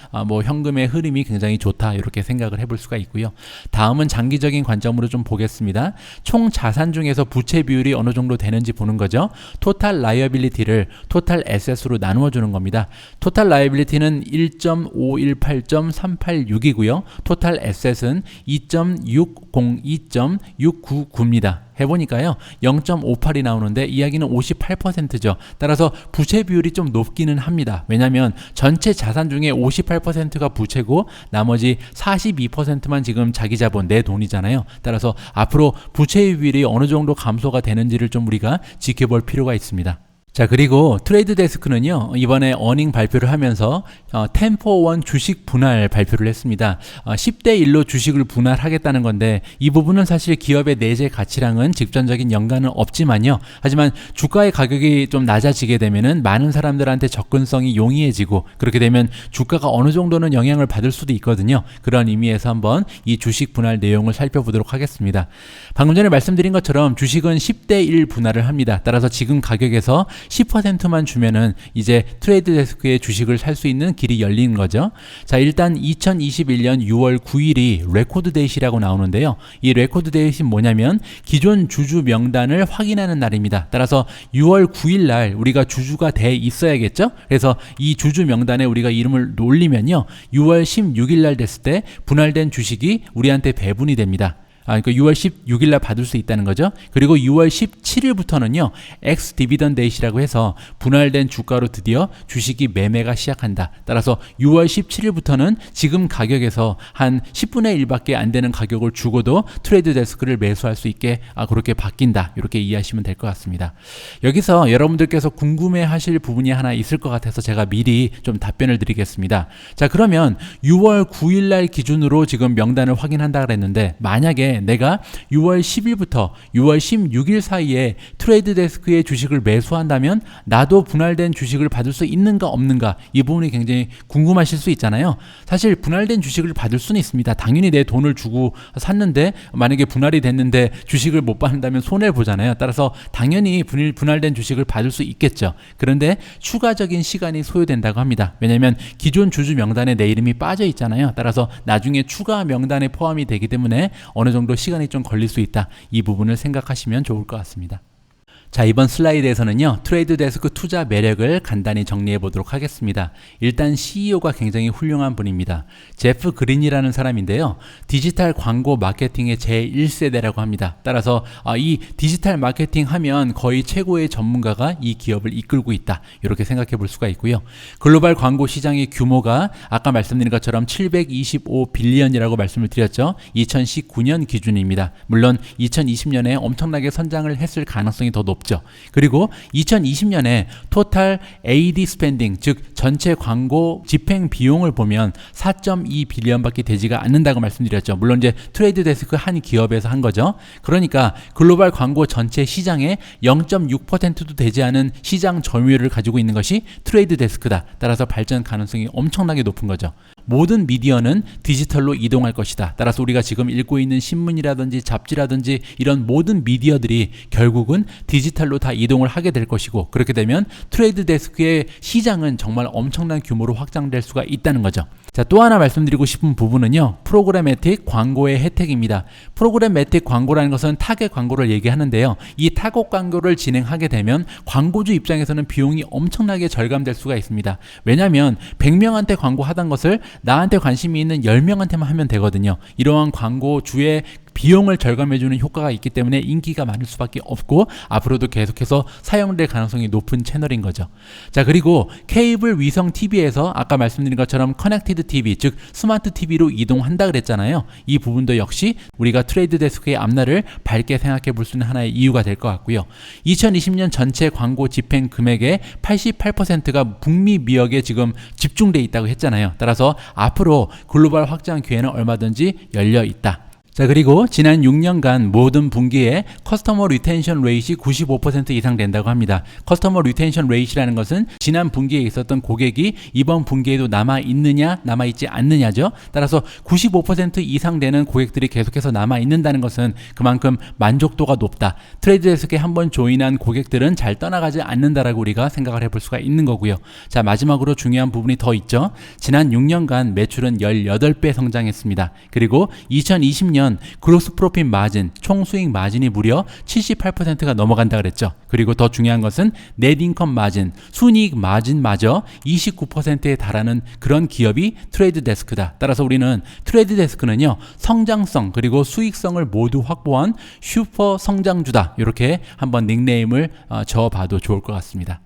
현금의 흐름이 굉장히 좋다. 이렇게 생각을 해볼 수가 있고요. 다음은 장기적인 관점으로 좀 보겠습니다. 총 자산 중에서 부채 비율이 어느 정도 되는지 보는 거죠. 토탈 라이어빌리티를 토탈 에셋으로 나누어 주는 겁니다. 토탈 라이어빌리티는 1.518.386이고요. 토탈 에셋은 2.602.699입니다. 해보니까요 0.58이 나오는데 이야기는 58%죠. 따라서 부채 비율이 좀 높기는 합니다. 왜냐하면 전체 자산 중에 58%가 부채고 나머지 42%만 지금 자기 자본 내 돈이잖아요. 따라서 앞으로 부채 비율이 어느 정도 감소가 되는지를 좀 우리가 지켜볼 필요가 있습니다. 자, 그리고 트레이드 데스크는요, 이번에 어닝 발표를 하면서 10-for-1 주식 분할 발표를 했습니다. 10대 1로 주식을 분할하겠다는 건데, 이 부분은 사실 기업의 내재 가치랑은 직접적인 연관은 없지만요. 하지만 주가의 가격이 좀 낮아지게 되면은 많은 사람들한테 접근성이 용이해지고, 그렇게 되면 주가가 어느 정도는 영향을 받을 수도 있거든요. 그런 의미에서 한번 이 주식 분할 내용을 살펴보도록 하겠습니다. 방금 전에 말씀드린 것처럼 주식은 10대 1 분할을 합니다. 따라서 지금 가격에서 10%만 주면은 이제 트레이드 데스크의 주식을 살 수 있는 길이 열리는 거죠. 자, 일단 2021년 6월 9일이 레코드 데이시라고 나오는데요. 이 레코드 데이시 뭐냐면 기존 주주 명단을 확인하는 날입니다. 따라서 6월 9일 날 우리가 주주가 돼 있어야겠죠? 그래서 이 주주 명단에 우리가 이름을 올리면요. 6월 16일 날 됐을 때 분할된 주식이 우리한테 배분이 됩니다. 그러니까 6월 16일 날 받을 수 있다는 거죠. 그리고 6월 17일부터는요. 엑스 디비던 데이시라고 해서 분할된 주가로 드디어 주식이 매매가 시작한다. 따라서 6월 17일부터는 지금 가격에서 한 10분의 1밖에 안 되는 가격을 주고도 트레이드 데스크를 매수할 수 있게 그렇게 바뀐다. 이렇게 이해하시면 될 것 같습니다. 여기서 여러분들께서 궁금해 하실 부분이 하나 있을 것 같아서 제가 미리 좀 답변을 드리겠습니다. 자, 그러면 6월 9일 날 기준으로 지금 명단을 확인한다 그랬는데, 만약에 내가 6월 10일부터 6월 16일 사이에 트레이드 데스크의 주식을 매수한다면 나도 분할된 주식을 받을 수 있는가 없는가, 이 부분이 굉장히 궁금하실 수 있잖아요. 사실 분할된 주식을 받을 수는 있습니다. 당연히 내 돈을 주고 샀는데 만약에 분할이 됐는데 주식을 못 받는다면 손해보잖아요. 따라서 당연히 분할된 주식을 받을 수 있겠죠. 그런데 추가적인 시간이 소요된다고 합니다. 왜냐하면 기존 주주 명단에 내 이름이 빠져 있잖아요. 따라서 나중에 추가 명단에 포함이 되기 때문에 어느 정도 시간이 좀 걸릴 수 있다. 이 부분을 생각하시면 좋을 것 같습니다. 자, 이번 슬라이드에서는요, 트레이드 데스크 투자 매력을 간단히 정리해 보도록 하겠습니다. 일단 CEO가 굉장히 훌륭한 분입니다. 제프 그린이라는 사람인데요. 디지털 광고 마케팅의 제1세대라고 합니다. 따라서 이 디지털 마케팅 하면 거의 최고의 전문가가 이 기업을 이끌고 있다. 이렇게 생각해 볼 수가 있고요. 글로벌 광고 시장의 규모가 아까 말씀드린 것처럼 725빌리언이라고 말씀을 드렸죠. 2019년 기준입니다. 물론 2020년에 엄청나게 선장을 했을 가능성이 더 높습니다. 그리고 2020년에 토탈 AD 스펜딩, 즉 전체 광고 집행 비용을 보면 4.2빌리언밖에 되지가 않는다고 말씀드렸죠. 물론 이제 트레이드 데스크 한 기업에서 한 거죠. 그러니까 글로벌 광고 전체 시장의 0.6%도 되지 않은 시장 점유율을 가지고 있는 것이 트레이드 데스크다. 따라서 발전 가능성이 엄청나게 높은 거죠. 모든 미디어는 디지털로 이동할 것이다. 따라서 우리가 지금 읽고 있는 신문이라든지 잡지라든지 이런 모든 미디어들이 결국은 디지털로 다 이동을 하게 될 것이고, 그렇게 되면 트레이드 데스크의 시장은 정말 엄청난 규모로 확장될 수가 있다는 거죠. 자, 또 하나 말씀드리고 싶은 부분은요, 프로그래매틱 광고의 혜택입니다. 프로그래매틱 광고라는 것은 타겟 광고를 얘기하는데요. 이 타겟 광고를 진행하게 되면 광고주 입장에서는 비용이 엄청나게 절감될 수가 있습니다. 왜냐하면 100명한테 광고하던 것을 나한테 관심이 있는 10명한테만 하면 되거든요. 이러한 광고주의 비용을 절감해주는 효과가 있기 때문에 인기가 많을 수밖에 없고 앞으로도 계속해서 사용될 가능성이 높은 채널인 거죠. 자, 그리고 케이블 위성 TV에서 아까 말씀드린 것처럼 커넥티드 TV, 즉 스마트 TV로 이동한다 그랬잖아요. 이 부분도 역시 우리가 트레이드 데스크의 앞날을 밝게 생각해 볼 수 있는 하나의 이유가 될 것 같고요. 2020년 전체 광고 집행 금액의 88%가 북미 미역에 지금 집중돼 있다고 했잖아요. 따라서 앞으로 글로벌 확장 기회는 얼마든지 열려 있다. 자, 그리고 지난 6년간 모든 분기에 커스터머 리텐션 레이트이 95% 이상 된다고 합니다. 커스터머 리텐션 레이트라는 것은 지난 분기에 있었던 고객이 이번 분기에도 남아있느냐 남아있지 않느냐죠. 따라서 95% 이상 되는 고객들이 계속해서 남아있는다는 것은 그만큼 만족도가 높다. 트레이드 데스크에 한번 조인한 고객들은 잘 떠나가지 않는다라고 우리가 생각을 해볼 수가 있는 거고요. 자, 마지막으로 중요한 부분이 더 있죠. 지난 6년간 매출은 18배 성장했습니다. 그리고 2020년 그로스 프로핏 마진, 총 수익 마진이 무려 78%가 넘어간다 그랬죠. 그리고 더 중요한 것은 넷 인컴 마진, 순이익 마진마저 29%에 달하는 그런 기업이 트레이드 데스크다. 따라서 우리는 트레이드 데스크는요, 성장성 그리고 수익성을 모두 확보한 슈퍼 성장주다. 이렇게 한번 닉네임을 적어봐도 좋을 것 같습니다.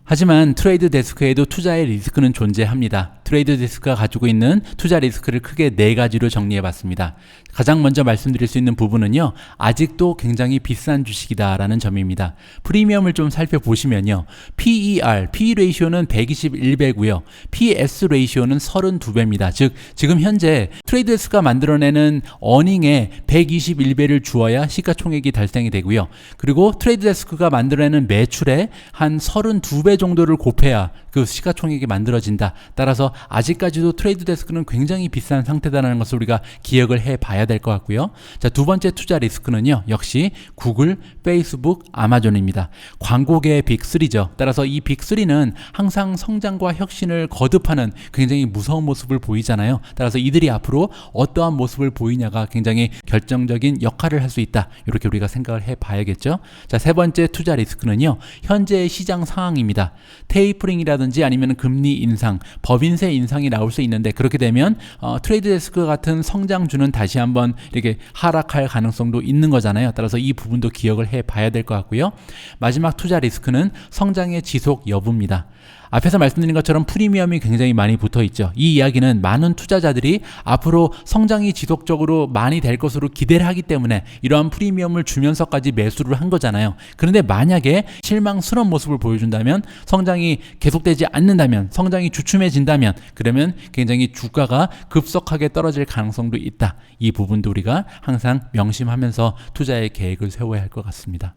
하지만 트레이드 데스크에도 투자의 리스크는 존재합니다. 트레이드 데스크가 가지고 있는 투자 리스크를 크게 4가지로 정리해 봤습니다. 가장 먼저 말씀드릴 수 있는 부분은요, 아직도 굉장히 비싼 주식이다라는 점입니다. 프리미엄을 좀 살펴보시면요, PER, P 레이쇼는 121배고요. PS 레이쇼는 32배입니다. 즉, 지금 현재 트레이드 데스크가 만들어내는 어닝에 121배를 주어야 시가총액이 달성이 되고요. 그리고 트레이드 데스크가 만들어내는 매출에 한 32배 정도를 곱해야 그 시가총액이 만들어진다. 따라서 아직까지도 트레이드 데스크는 굉장히 비싼 상태다라는 것을 우리가 기억을 해봐야 될 것 같고요. 자, 두 번째 투자 리스크는요, 역시 구글, 페이스북, 아마존입니다. 광고계의 빅3죠. 따라서 이 빅3는 항상 성장과 혁신을 거듭하는 굉장히 무서운 모습을 보이잖아요. 따라서 이들이 앞으로 어떠한 모습을 보이냐가 굉장히 결정적인 역할을 할 수 있다. 이렇게 우리가 생각을 해봐야겠죠. 자, 세 번째 투자 리스크는요, 현재의 시장 상황입니다. 테이퍼링이라든지 아니면 금리 인상, 법인세 인상이 나올 수 있는데, 그렇게 되면 트레이드 데스크 같은 성장주는 다시 한번 이렇게 하락할 가능성도 있는 거잖아요. 따라서 이 부분도 기억을 해봐야 될 것 같고요. 마지막 투자 리스크는 성장의 지속 여부입니다. 앞에서 말씀드린 것처럼 프리미엄이 굉장히 많이 붙어 있죠. 이 이야기는 많은 투자자들이 앞으로 성장이 지속적으로 많이 될 것으로 기대를 하기 때문에 이러한 프리미엄을 주면서까지 매수를 한 거잖아요. 그런데 만약에 실망스러운 모습을 보여준다면, 성장이 계속되지 않는다면, 성장이 주춤해진다면, 그러면 굉장히 주가가 급속하게 떨어질 가능성도 있다. 이 부분도 우리가 항상 명심하면서 투자의 계획을 세워야 할 것 같습니다.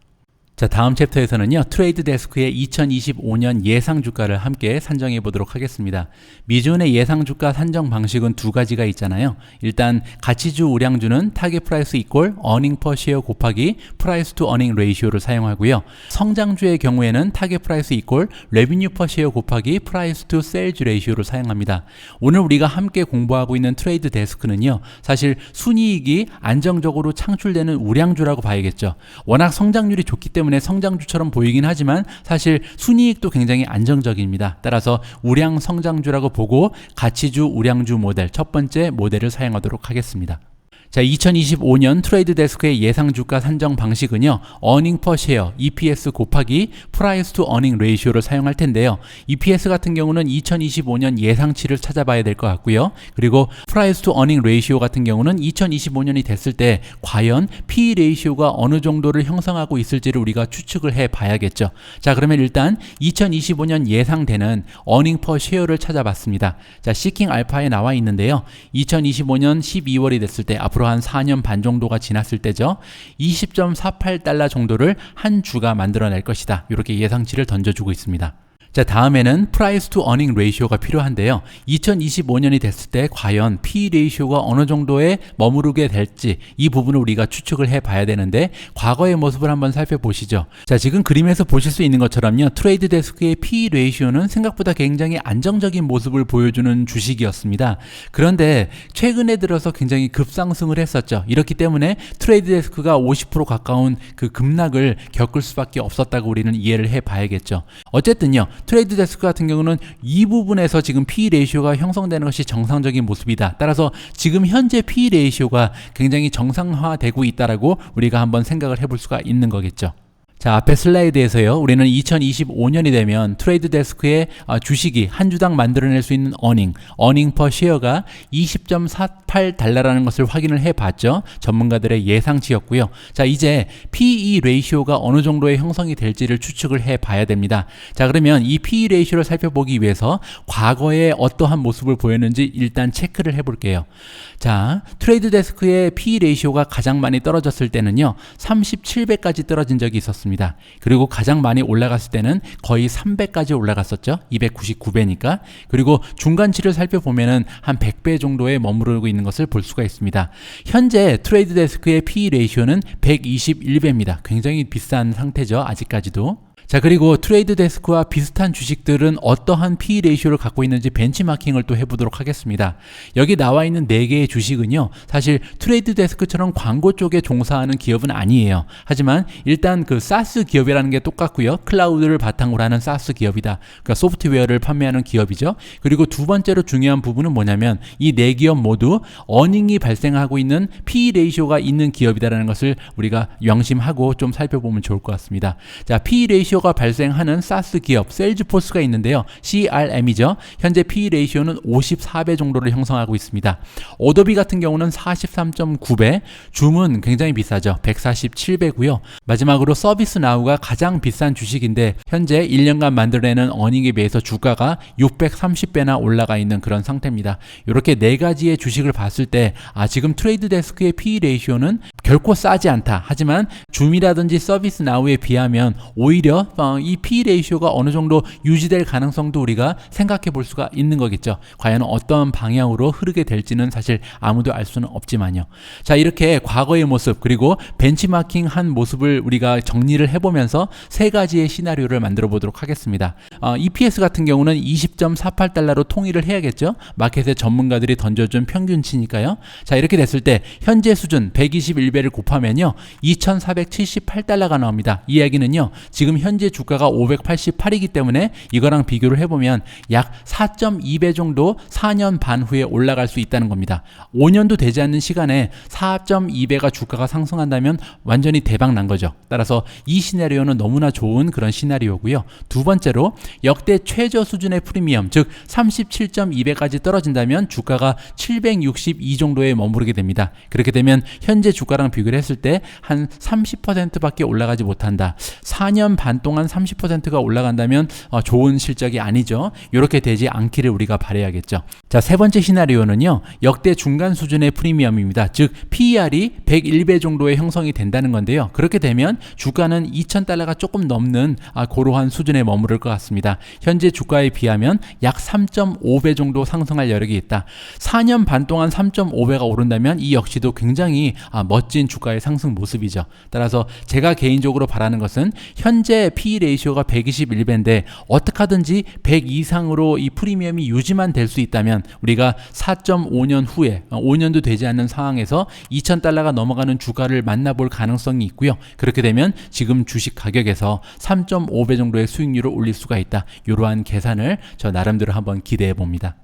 자, 다음 챕터에서는요, 트레이드 데스크의 2025년 예상 주가를 함께 산정해 보도록 하겠습니다. 미주은의 예상 주가 산정 방식은 2가지가 있잖아요. 일단 가치주 우량주는 타겟 프라이스 이퀄 어닝 퍼 쉐어 곱하기 프라이스 투 어닝 레이시오를 사용하고요. 성장주의 경우에는 타겟 프라이스 이퀄 레비뉴 퍼 쉐어 곱하기 프라이스 투 세일즈 레이시오를 사용합니다. 오늘 우리가 함께 공부하고 있는 트레이드 데스크는요, 사실 순이익이 안정적으로 창출되는 우량주라고 봐야겠죠. 워낙 성장률이 좋기 때문에 성장주처럼 보이긴 하지만 사실 순이익도 굉장히 안정적입니다. 따라서 우량 성장주라고 보고 가치주 우량주 모델, 첫 번째 모델을 사용하도록 하겠습니다. 자, 2025년 트레이드 데스크의 예상 주가 산정 방식은요, 어닝 퍼 쉐어 EPS 곱하기 프라이스 투 어닝 레이시오를 사용할 텐데요. EPS 같은 경우는 2025년 예상치를 찾아봐야 될 것 같고요. 그리고 프라이스 투 어닝 레이시오 같은 경우는 2025년이 됐을 때 과연 P 레이시오가 어느 정도를 형성하고 있을지를 우리가 추측을 해 봐야겠죠. 자, 그러면 일단 2025년 예상되는 어닝 퍼 쉐어를 찾아봤습니다. 자, 시킹 알파에 나와 있는데요. 2025년 12월이 됐을 때, 앞으로 한 4년 반 정도가 지났을 때죠. 20.48달러 정도를 한 주가 만들어낼 것이다. 이렇게 예상치를 던져주고 있습니다. 자, 다음에는 프라이스 투 어닝 레이시오가 필요한데요. 2025년이 됐을 때 과연 P 레이시오가 어느 정도에 머무르게 될지, 이 부분을 우리가 추측을 해봐야 되는데, 과거의 모습을 한번 살펴보시죠. 자, 지금 그림에서 보실 수 있는 것처럼요, 트레이드 데스크의 P 레이시오는 생각보다 굉장히 안정적인 모습을 보여주는 주식이었습니다. 그런데 최근에 들어서 굉장히 급상승을 했었죠. 이렇기 때문에 트레이드 데스크가 50% 가까운 그 급락을 겪을 수밖에 없었다고 우리는 이해를 해봐야겠죠. 어쨌든요, 트레이드 데스크 같은 경우는 이 부분에서 지금 P 레이시오가 형성되는 것이 정상적인 모습이다. 따라서 지금 현재 P 레이시오가 굉장히 정상화되고 있다라고 우리가 한번 생각을 해볼 수가 있는 거겠죠. 자, 앞에 슬라이드에서요, 우리는 2025년이 되면 트레이드 데스크의 주식이 한 주당 만들어낼 수 있는 어닝 퍼 쉐어가 20.48달러라는 것을 확인을 해봤죠. 전문가들의 예상치였고요. 자, 이제 PE 레이시오가 어느 정도의 형성이 될지를 추측을 해봐야 됩니다. 자, 그러면 이 PE 레이시오를 살펴보기 위해서 과거에 어떠한 모습을 보였는지 일단 체크를 해볼게요. 자, 트레이드 데스크의 PE 레이시오가 가장 많이 떨어졌을 때는요, 37배까지 떨어진 적이 있었습니다. 그리고 가장 많이 올라갔을 때는 거의 3배까지 올라갔었죠. 299배니까. 그리고 중간치를 살펴보면은 한 100배 정도에 머무르고 있는 것을 볼 수가 있습니다. 현재 트레이드 데스크의 PE 레이시오는 121배입니다. 굉장히 비싼 상태죠. 아직까지도. 자, 그리고 트레이드 데스크와 비슷한 주식들은 어떠한 PE 레이시오를 갖고 있는지 벤치마킹을 또 해보도록 하겠습니다. 여기 나와 있는 4개의 주식은요, 사실 트레이드 데스크처럼 광고 쪽에 종사하는 기업은 아니에요. 하지만 일단 그 사스 기업이라는 게 똑같고요. 클라우드를 바탕으로 하는 사스 기업이다. 그러니까 소프트웨어를 판매하는 기업이죠. 그리고 두 번째로 중요한 부분은 뭐냐면, 이 4기업 모두 어닝이 발생하고 있는 PE 레이시오가 있는 기업이다라는 것을 우리가 명심하고 좀 살펴보면 좋을 것 같습니다. 자, PE 레이시오 레이쇼가 발생하는 사스 기업 세일즈포스가 있는데요. CRM이죠. 현재 PE 레이쇼는 54배 정도를 형성하고 있습니다. 어도비 같은 경우는 43.9배, 줌은 굉장히 비싸죠. 147배고요. 마지막으로 서비스나우가 가장 비싼 주식인데 현재 1년간 만들어내는 어닝에 비해서 주가가 630배나 올라가 있는 그런 상태입니다. 이렇게 네 가지의 주식을 봤을 때 지금 트레이드 데스크의 PE 레이쇼는 결코 싸지 않다. 하지만 줌이라든지 서비스나우에 비하면 오히려 이 PE 레이쇼가 어느 정도 유지될 가능성도 우리가 생각해 볼 수가 있는 거겠죠. 과연 어떤 방향으로 흐르게 될지는 사실 아무도 알 수는 없지만요. 자, 이렇게 과거의 모습 그리고 벤치마킹한 모습을 우리가 정리를 해보면서 세 가지의 시나리오를 만들어 보도록 하겠습니다. EPS 같은 경우는 20.48달러로 통일을 해야겠죠. 마켓의 전문가들이 던져준 평균치니까요. 자, 이렇게 됐을 때 현재 수준 121배를 곱하면요 2,478달러가 나옵니다. 이 이야기는요 지금 현재 주가가 588이기 때문에 이거랑 비교를 해보면 약 4.2배 정도 4년 반 후에 올라갈 수 있다는 겁니다. 5년도 되지 않는 시간에 4.2배가 주가가 상승한다면 완전히 대박 난 거죠. 따라서 이 시나리오는 너무나 좋은 그런 시나리오고요. 두 번째로 역대 최저 수준의 프리미엄 즉 37.2배까지 떨어진다면 주가가 762 정도에 머무르게 됩니다. 그렇게 되면 현재 주가랑 비교를 했을 때 한 30%밖에 올라가지 못한다. 4년 반 동안 30%가 올라간다면 좋은 실적이 아니죠. 이렇게 되지 않기를 우리가 바라야겠죠. 자, 세 번째 시나리오는요. 역대 중간 수준의 프리미엄입니다. 즉 PER이 101배 정도의 형성이 된다는 건데요. 그렇게 되면 주가는 2,000달러가 조금 넘는 고러한 수준에 머무를 것 같습니다. 현재 주가에 비하면 약 3.5배 정도 상승할 여력이 있다. 4년 반 동안 3.5배가 오른다면 이 역시도 굉장히 멋진 주가의 상승 모습이죠. 따라서 제가 개인적으로 바라는 것은 현재 PE 레이쇼가 121배인데 어떻게 하든지 100 이상으로 이 프리미엄이 유지만 될 수 있다면 우리가 4.5년 후에 5년도 되지 않는 상황에서 2,000달러가 넘어가는 주가를 만나볼 가능성이 있고요. 그렇게 되면 지금 주식 가격에서 3.5배 정도의 수익률을 올릴 수가 있다. 이러한 계산을 저 나름대로 한번 기대해 봅니다.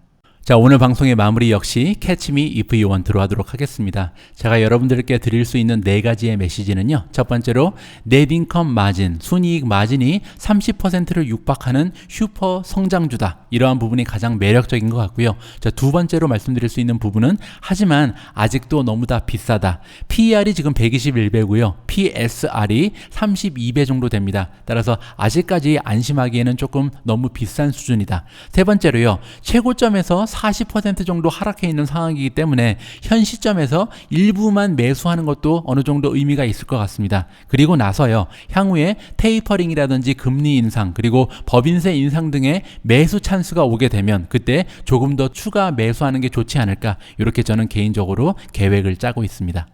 자, 오늘 방송의 마무리 역시 Catch Me If You Want 로 하도록 하겠습니다. 제가 여러분들께 드릴 수 있는 네 가지의 메시지는요. 첫 번째로 Net Income Margin, 순이익 마진이 30%를 육박하는 슈퍼 성장주다. 이러한 부분이 가장 매력적인 것 같고요. 자, 두 번째로 말씀드릴 수 있는 부분은 하지만 아직도 너무 다 비싸다. PER이 지금 121배고요. PSR이 32배 정도 됩니다. 따라서 아직까지 안심하기에는 조금 너무 비싼 수준이다. 세 번째로요. 최고점에서 40% 정도 하락해 있는 상황이기 때문에 현 시점에서 일부만 매수하는 것도 어느 정도 의미가 있을 것 같습니다. 그리고 나서요. 향후에 테이퍼링이라든지 금리 인상 그리고 법인세 인상 등의 매수 찬스가 오게 되면 그때 조금 더 추가 매수하는 게 좋지 않을까 이렇게 저는 개인적으로 계획을 짜고 있습니다.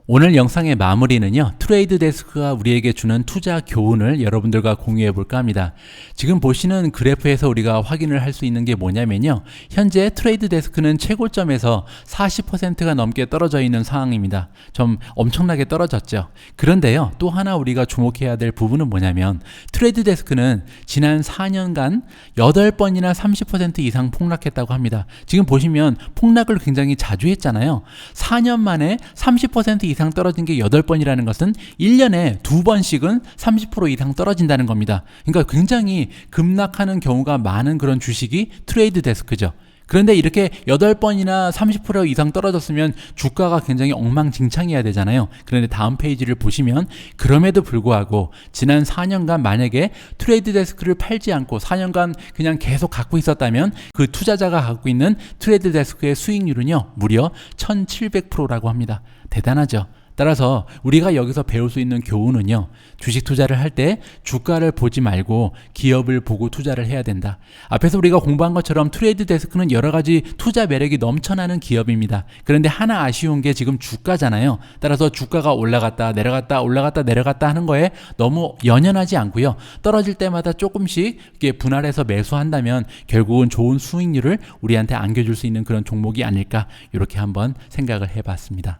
오늘 영상의 마무리는요. 트레이드 데스크가 우리에게 주는 투자 교훈을 여러분들과 공유해 볼까 합니다. 지금 보시는 그래프에서 우리가 확인을 할 수 있는 게 뭐냐면요. 현재 트레이드 데스크는 최고점에서 40%가 넘게 떨어져 있는 상황입니다. 좀 엄청나게 떨어졌죠. 그런데요. 또 하나 우리가 주목해야 될 부분은 뭐냐면 트레이드 데스크는 지난 4년간 8번이나 30% 이상 폭락했다고 합니다. 지금 보시면 폭락을 굉장히 자주 했잖아요. 4년 만에 30% 이상 떨어진 게 8번이라는 것은 1년에 2번씩은 30% 이상 떨어진다는 겁니다. 그러니까 굉장히 급락하는 경우가 많은 그런 주식이 트레이드 데스크죠. 그런데 이렇게 8번이나 30% 이상 떨어졌으면 주가가 굉장히 엉망진창이어야 되잖아요. 그런데 다음 페이지를 보시면 그럼에도 불구하고 지난 4년간 만약에 트레이드 데스크를 팔지 않고 4년간 그냥 계속 갖고 있었다면 그 투자자가 갖고 있는 트레이드 데스크의 수익률은요 무려 1700%라고 합니다. 대단하죠. 따라서 우리가 여기서 배울 수 있는 교훈은요. 주식 투자를 할 때 주가를 보지 말고 기업을 보고 투자를 해야 된다. 앞에서 우리가 공부한 것처럼 트레이드 데스크는 여러 가지 투자 매력이 넘쳐나는 기업입니다. 그런데 하나 아쉬운 게 지금 주가잖아요. 따라서 주가가 올라갔다 내려갔다 올라갔다 내려갔다 하는 거에 너무 연연하지 않고요. 떨어질 때마다 조금씩 이렇게 분할해서 매수한다면 결국은 좋은 수익률을 우리한테 안겨줄 수 있는 그런 종목이 아닐까 이렇게 한번 생각을 해봤습니다.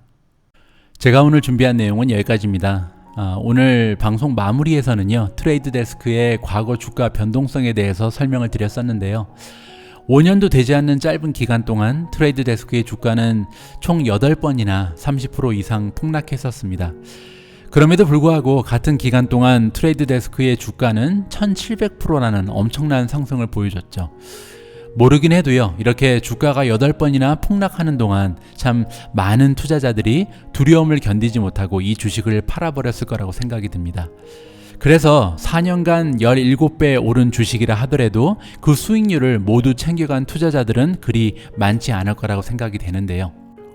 제가 오늘 준비한 내용은 여기까지입니다. 오늘 방송 마무리에서는요. 트레이드 데스크의 과거 주가 변동성에 대해서 설명을 드렸었는데요. 5년도 되지 않는 짧은 기간 동안 트레이드 데스크의 주가는 총 8번이나 30% 이상 폭락했었습니다. 그럼에도 불구하고 같은 기간 동안 트레이드 데스크의 주가는 1700%라는 엄청난 상승을 보여줬죠. 모르긴 해도요, 이렇게 주가가 8번이나 폭락하는 동안 참 많은 투자자들이 두려움을 견디지 못하고 이 주식을 팔아버렸을 거라고 생각이 듭니다. 그래서 4년간 17배 오른 주식이라 하더라도 그 수익률을 모두 챙겨간 투자자들은 그리 많지 않을 거라고 생각이 되는데요.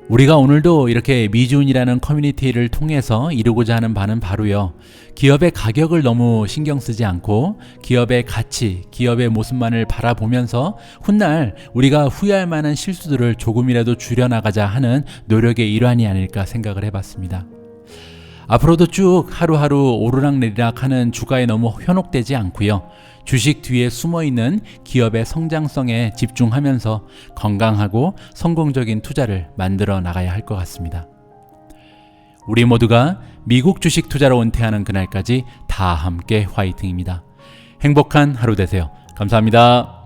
우리가 오늘도 이렇게 미주은이라는 커뮤니티를 통해서 이루고자 하는 바는 바로요, 기업의 가격을 너무 신경 쓰지 않고 기업의 가치, 기업의 모습만을 바라보면서 훗날 우리가 후회할 만한 실수들을 조금이라도 줄여나가자 하는 노력의 일환이 아닐까 생각을 해봤습니다. 앞으로도 쭉 하루하루 오르락내리락 하는 주가에 너무 현혹되지 않고요, 주식 뒤에 숨어있는 기업의 성장성에 집중하면서 건강하고 성공적인 투자를 만들어 나가야 할 것 같습니다. 우리 모두가 미국 주식 투자로 은퇴하는 그날까지 다 함께 화이팅입니다. 행복한 하루 되세요. 감사합니다.